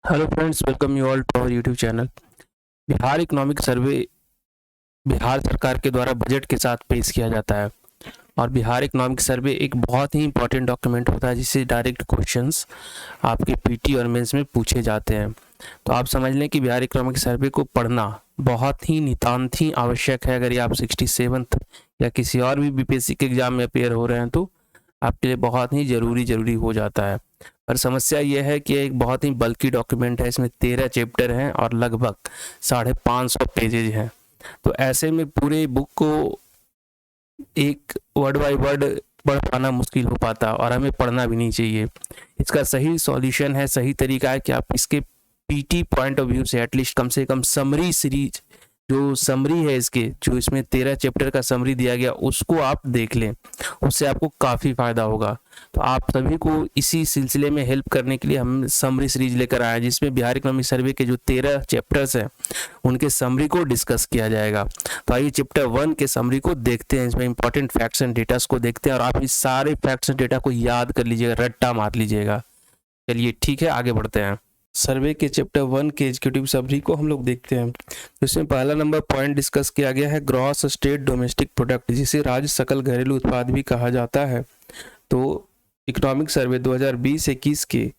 Hello friends, welcome you all to our YouTube channel. Bihar economic survey Bihar सरकार के द्वारा budget के साथ पेश किया जाता है। और बिहार इकोनॉमिक सर्वे एक बहुत ही इंपॉर्टेंट डॉक्यूमेंट होता है जिससे डायरेक्ट क्वेश्चंस आपके पीटी और मेंस में पूछे जाते हैं। तो आप समझ लें कि बिहार इकोनॉमिक सर्वे को पढ़ना बहुत ही नितांत ही आवश्यक है। अगर ये आप 67th या किसी और भी बीपीएससी के एग्जाम में अपेयर हो रहे हैं तो आपके लिए बहुत ही ज़रूरी हो जाता है। पर समस्या यह है कि एक बहुत ही बल्कि डॉक्यूमेंट है। इसमें 13 चैप्टर हैं और लगभग 550 पेजेज हैं। तो ऐसे में पूरे बुक को एक वर्ड बाय वर्ड पढ़ पाना मुश्किल हो पाता और हमें पढ़ना भी नहीं चाहिए। इसका सही सॉल्यूशन है, सही तरीका है कि आप इसके पीटी पॉइंट ऑफ व्यू से एटलीस्ट कम से कम समरी सीरीज, जो समरी है इसके, जो इसमें 13 चैप्टर का समरी दिया गया उसको आप देख लें, उससे आपको काफ़ी फ़ायदा होगा। तो आप सभी को इसी सिलसिले में हेल्प करने के लिए हम समरी सीरीज लेकर आए हैं जिसमें बिहार इकोनॉमिक सर्वे के जो 13 चैप्टर्स हैं उनके समरी को डिस्कस किया जाएगा। तो आइए चैप्टर 1 के समरी को देखते हैं। इसमें इंपॉर्टेंट फैक्ट्स एंड डेटास को देखते हैं और आप इस सारे फैक्ट्स एंड डेटा को याद कर लीजिएगा, रट्टा मार लीजिएगा। चलिए ठीक है, आगे बढ़ते हैं। सर्वे के चैप्टर 1 के एग्जीक्यूटिव समरी को हम लोग देखते हैं। तो इसमें पहला नंबर पॉइंट डिस्कस किया गया है ग्रॉस स्टेट डोमेस्टिक प्रोडक्ट, जिसे राज्य सकल घरेलू उत्पाद भी कहा जाता है। तो इकोनॉमिक सर्वे 2020-21 के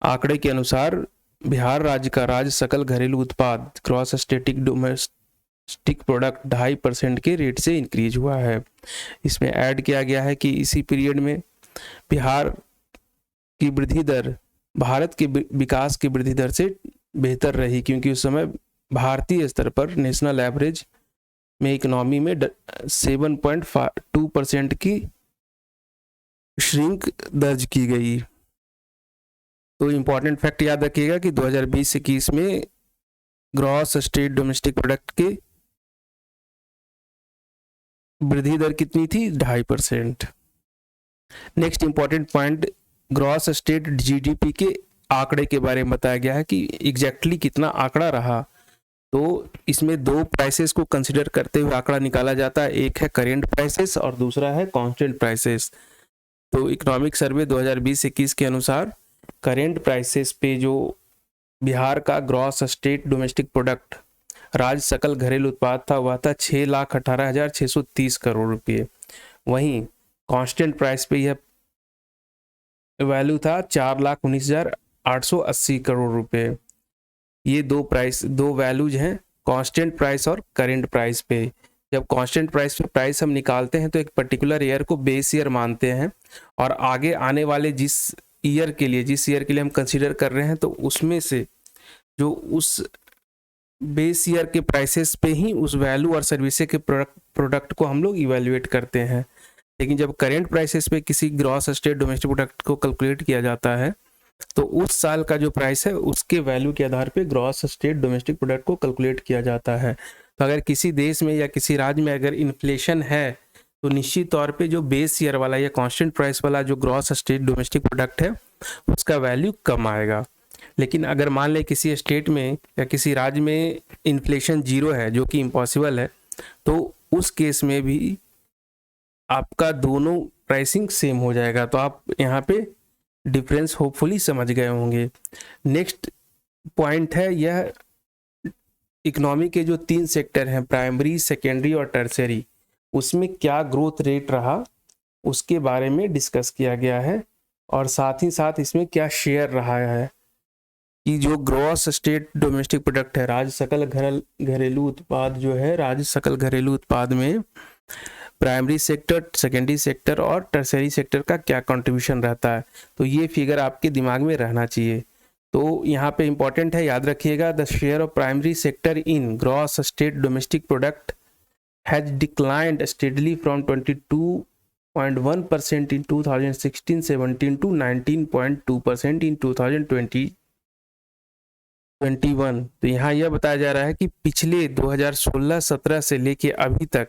आंकड़े के अनुसार बिहार राज्य का राज्य सकल घरेलू उत्पाद ग्रॉस स्टेटिक डोमेस्टिक प्रोडक्ट 2.5% के रेट से इंक्रीज हुआ है। इसमें ऐड किया गया है कि इसी पीरियड में बिहार की वृद्धि दर भारत के विकास की वृद्धि दर से बेहतर रही, क्योंकि उस समय भारतीय स्तर पर नेशनल एवरेज में इकोनॉमी में 7.2% की श्रिंक दर्ज की गई। तो इंपॉर्टेंट फैक्ट याद रखिएगा कि 2020-21 में ग्रॉस स्टेट डोमेस्टिक प्रोडक्ट की वृद्धि दर कितनी थी? 2.5%। Next important point gross state GDP के आंकड़े के बारे में बताया गया है कि एग्जैक्टली कितना आंकड़ा रहा। तो इसमें दो प्राइसेस को कंसिडर करते हुए आंकड़ा निकाला जाता है, एक है करेंट प्राइसेस और दूसरा है कांस्टेंट प्राइसेस। तो इकोनॉमिक सर्वे 2020-21 के अनुसार करेंट प्राइसेस पे जो बिहार का ग्रॉस स्टेट डोमेस्टिक प्रोडक्ट राज्य सकल घरेलू उत्पाद था वह था 6,18,630 करोड़ रुपये। वहीं कांस्टेंट प्राइस पे यह वैल्यू था 4,19,880 करोड़ रुपए। ये दो वैल्यूज हैं, कांस्टेंट प्राइस और करेंट प्राइस पे। जब कांस्टेंट प्राइस पे प्राइस हम निकालते हैं तो एक पर्टिकुलर ईयर को बेस ईयर मानते हैं और आगे आने वाले जिस ईयर के लिए हम कंसीडर कर रहे हैं तो उसमें से जो उस बेस ईयर के प्राइसेस पे ही उस वैल्यू और सर्विसेज के प्रोडक्ट को हम लोग इवेल्युएट करते हैं। लेकिन जब करेंट प्राइसेस पे किसी ग्रॉस स्टेट डोमेस्टिक प्रोडक्ट को कैलकुलेट किया जाता है तो उस साल का जो प्राइस है उसके वैल्यू के आधार पे ग्रॉस स्टेट डोमेस्टिक प्रोडक्ट को कैलकुलेट किया जाता है। तो अगर किसी देश में या किसी राज्य में अगर इन्फ्लेशन है तो निश्चित तौर पे जो बेस ईयर वाला या कांस्टेंट प्राइस वाला जो ग्रॉस स्टेट डोमेस्टिक प्रोडक्ट है उसका वैल्यू कम आएगा। लेकिन अगर मान लें किसी स्टेट में या किसी राज्य में इन्फ्लेशन 0 है, जो कि इम्पॉसिबल है, तो उस केस में भी आपका दोनों प्राइसिंग सेम हो जाएगा। तो आप यहाँ पे डिफरेंस होपफुली समझ गए होंगे। नेक्स्ट पॉइंट है यह इकोनॉमी के जो 3 सेक्टर हैं, प्राइमरी, सेकेंडरी और टर्सरी, उसमें क्या ग्रोथ रेट रहा उसके बारे में डिस्कस किया गया है और साथ ही साथ इसमें क्या शेयर रहा है कि जो ग्रॉस स्टेट डोमेस्टिक प्रोडक्ट है राज्य सकल घरेलू उत्पाद जो है, राज्य सकल घरेलू उत्पाद में प्राइमरी सेक्टर, सेकेंडरी सेक्टर और टर्सरी सेक्टर का क्या कंट्रीब्यूशन रहता है। तो ये फिगर आपके दिमाग में रहना चाहिए। तो यहाँ पे इंपॉर्टेंट है, याद रखिएगा, the share of primary sector in gross state domestic product has declined steadily from 22.1% in 2016-17 to 19.2% in 2020-21। तो यहाँ यह बताया जा रहा है कि पिछले 2016-17 से लेके अभी तक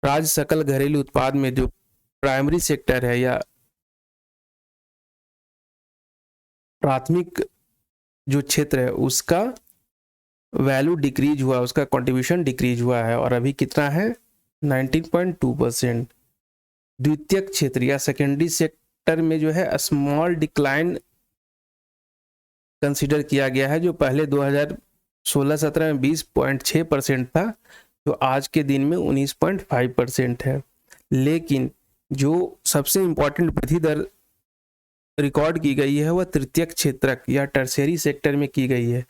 राज्य सकल घरेलू उत्पाद में जो प्राइमरी सेक्टर है या प्राथमिक जो क्षेत्र है उसका वैल्यू डिक्रीज हुआ, उसका कंट्रीब्यूशन डिक्रीज हुआ है और अभी कितना है? 19.2%। द्वितीयक क्षेत्र या सेकेंडरी सेक्टर में जो है स्मॉल डिक्लाइन कंसीडर किया गया है, जो पहले 2016-17 में 20.6% था, जो आज के दिन में 19.5% है। लेकिन जो सबसे इम्पोर्टेंट वृद्धि दर रिकॉर्ड की गई है वह तृतीयक क्षेत्रक या टर्शियरी सेक्टर में की गई है,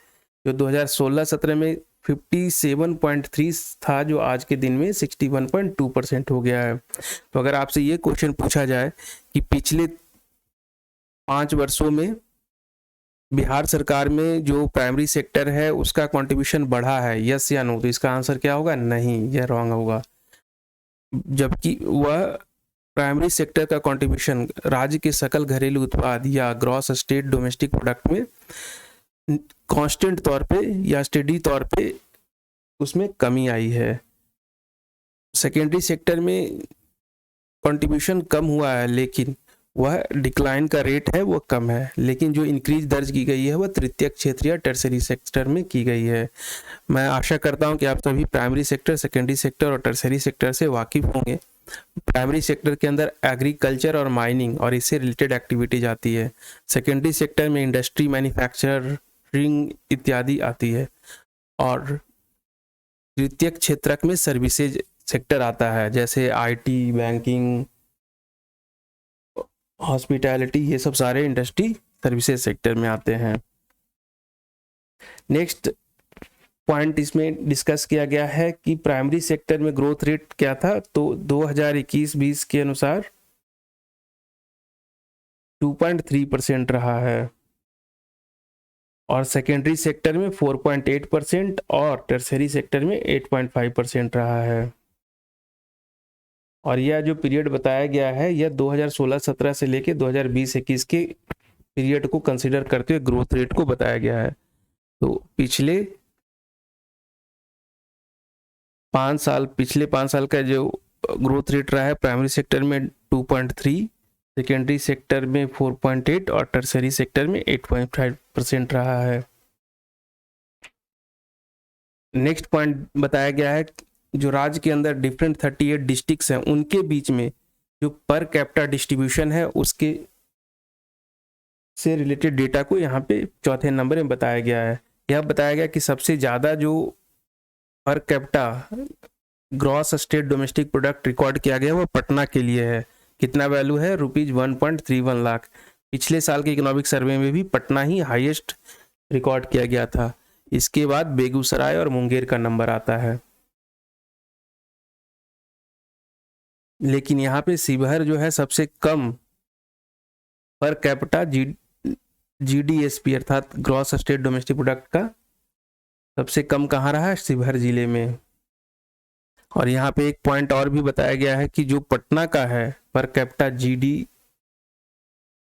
जो 2016-17 में 57.3 था, जो आज के दिन में 61.2% हो गया है। तो अगर आपसे ये क्वेश्चन पूछा जाए कि पिछले 5 वर्षों में बिहार सरकार में जो प्राइमरी सेक्टर है उसका कंट्रीब्यूशन बढ़ा है, यस या नो, तो इसका आंसर क्या होगा? नहीं, यह रॉन्ग होगा। जबकि वह प्राइमरी सेक्टर का कंट्रीब्यूशन राज्य के सकल घरेलू उत्पाद या ग्रॉस स्टेट डोमेस्टिक प्रोडक्ट में कांस्टेंट तौर पे या स्टेडी तौर पे उसमें कमी आई है। सेकेंडरी सेक्टर में कंट्रीब्यूशन कम हुआ है, लेकिन वह डिक्लाइन का रेट है वो कम है, लेकिन जो इंक्रीज दर्ज की गई है वह तृतीयक क्षेत्र या टर्शियरी सेक्टर में की गई है। मैं आशा करता हूं कि आप सभी प्राइमरी सेक्टर, सेकेंडरी सेक्टर और टर्शियरी सेक्टर से वाकिफ होंगे। प्राइमरी सेक्टर के अंदर एग्रीकल्चर और माइनिंग और इससे रिलेटेड एक्टिविटीज आती है। सेकेंडरी सेक्टर में इंडस्ट्री, मैन्युफैक्चरिंग इत्यादि आती है, और तृतीयक क्षेत्रक में सर्विसेज सेक्टर आता है, जैसे आईटी, बैंकिंग, हॉस्पिटैलिटी, ये सब सारे इंडस्ट्री सर्विसेज सेक्टर में आते हैं। नेक्स्ट पॉइंट इसमें डिस्कस किया गया है कि प्राइमरी सेक्टर में ग्रोथ रेट क्या था, तो 2021-20 के अनुसार 2.3% रहा है, और सेकेंडरी सेक्टर में 4.8% और टर्शियरी सेक्टर में 8.5% रहा है। और यह जो पीरियड बताया गया है यह 2016-17 से लेके 2020-21 के पीरियड को कंसीडर करते हुए ग्रोथ रेट को बताया गया है। तो पिछले 5 साल का जो ग्रोथ रेट रहा है प्राइमरी सेक्टर में 2.3, सेकेंडरी सेक्टर में 4.8 और टर्शियरी सेक्टर में 8.5% रहा है। नेक्स्ट पॉइंट बताया गया है जो राज्य के अंदर डिफरेंट 38 डिस्ट्रिक्ट्स हैं उनके बीच में जो पर कैपिटा डिस्ट्रीब्यूशन है उसके से रिलेटेड डेटा को यहाँ पे चौथे नंबर में बताया गया है। यह बताया गया कि सबसे ज़्यादा जो per capita gross state domestic product record किया गया वो पटना के लिए है। कितना वैल्यू है? ₹1.31 लाख। पिछले साल के इकोनॉमिक सर्वे में भी पटना ही हाईएस्ट रिकॉर्ड किया गया था। इसके बाद बेगूसराय और मुंगेर का नंबर आता है, लेकिन यहाँ पे शिवहर जो है सबसे कम पर कैपिटा जीडीएसपी अर्थात ग्रॉस स्टेट डोमेस्टिक प्रोडक्ट का सबसे कम कहाँ रहा है? शिवहर जिले में। और यहाँ पे एक पॉइंट और भी बताया गया है कि जो पटना का है per capita GD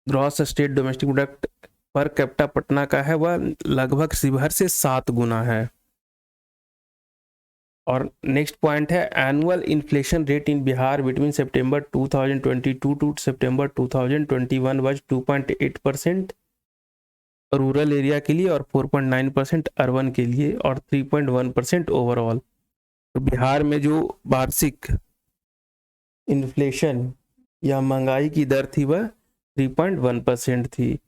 gross state domestic product per capita Patna का है वह लगभग शिवहर से 7 गुना है। और नेक्स्ट पॉइंट है annual inflation rate in Bihar between September 2022 to September 2021 was 2.8% rural area के लिए और 4.9% अर्बन के लिए और 3.1% ओवरऑल। तो बिहार में जो वार्षिक इन्फ्लेशन या महंगाई की दर थी वह 3.1% थी।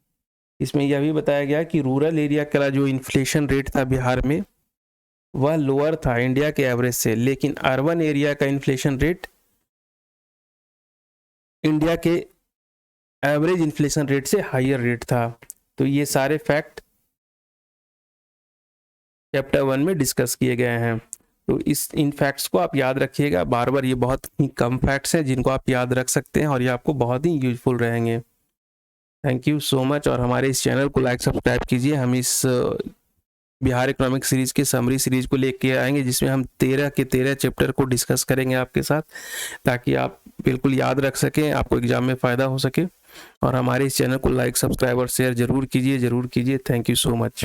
इसमें यह भी बताया गया कि रूरल एरिया का जो इन्फ्लेशन रेट था बिहार में वह लोअर था इंडिया के एवरेज से, लेकिन अर्बन एरिया का इन्फ्लेशन रेट इंडिया के एवरेज इन्फ्लेशन रेट से हायर रेट था। तो ये सारे फैक्ट चैप्टर 1 में डिस्कस किए गए हैं। तो इन फैक्ट्स को आप याद रखिएगा बार बार। ये बहुत ही कम फैक्ट्स हैं जिनको आप याद रख सकते हैं और ये आपको बहुत ही यूजफुल रहेंगे। Thank you so much. और हमारे इस चैनल को लाइक सब्सक्राइब कीजिए। हम इस बिहार इकोनॉमिक सीरीज की समरी सीरीज को लेके आएंगे जिसमें हम 13 के 13 चैप्टर को डिस्कस करेंगे आपके साथ, ताकि आप बिल्कुल याद रख सकें, आपको एग्जाम में फ़ायदा हो सके। और हमारे इस चैनल को लाइक सब्सक्राइब और शेयर जरूर कीजिए। Thank you so much.